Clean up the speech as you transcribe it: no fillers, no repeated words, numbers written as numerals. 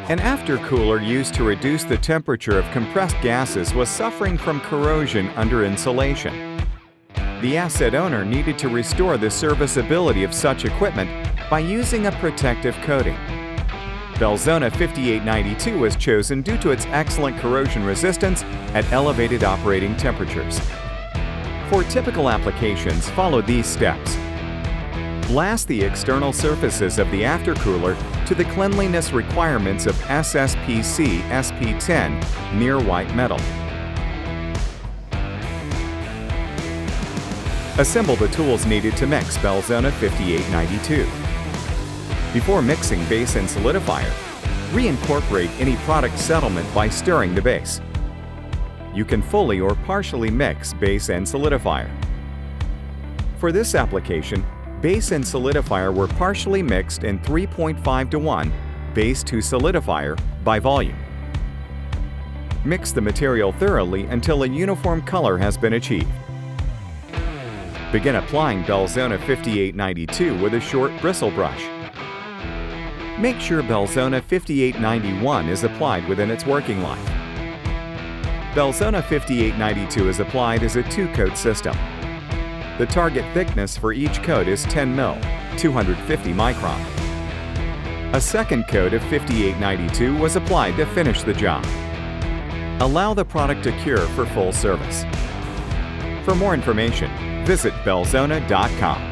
An aftercooler used to reduce the temperature of compressed gases was suffering from corrosion under insulation. The asset owner needed to restore the serviceability of such equipment by using a protective coating. Belzona 5892 was chosen due to its excellent corrosion resistance at elevated operating temperatures. For typical applications, follow these steps. Blast the external surfaces of the aftercooler to the cleanliness requirements of SSPC SP10 near white metal. Assemble the tools needed to mix Belzona 5892. Before mixing base and solidifier, reincorporate any product settlement by stirring the base. You can fully or partially mix base and solidifier. For this application, base and solidifier were partially mixed in 3.5:1 base to solidifier by volume. Mix the material thoroughly until a uniform color has been achieved. Begin applying Belzona 5892 with a short bristle brush. Make sure Belzona 5891 is applied within its working life. Belzona 5892 is applied as a two-coat system. The target thickness for each coat is 10 mil, 250 micron. A second coat of 5892 was applied to finish the job. Allow the product to cure for full service. For more information, visit belzona.com.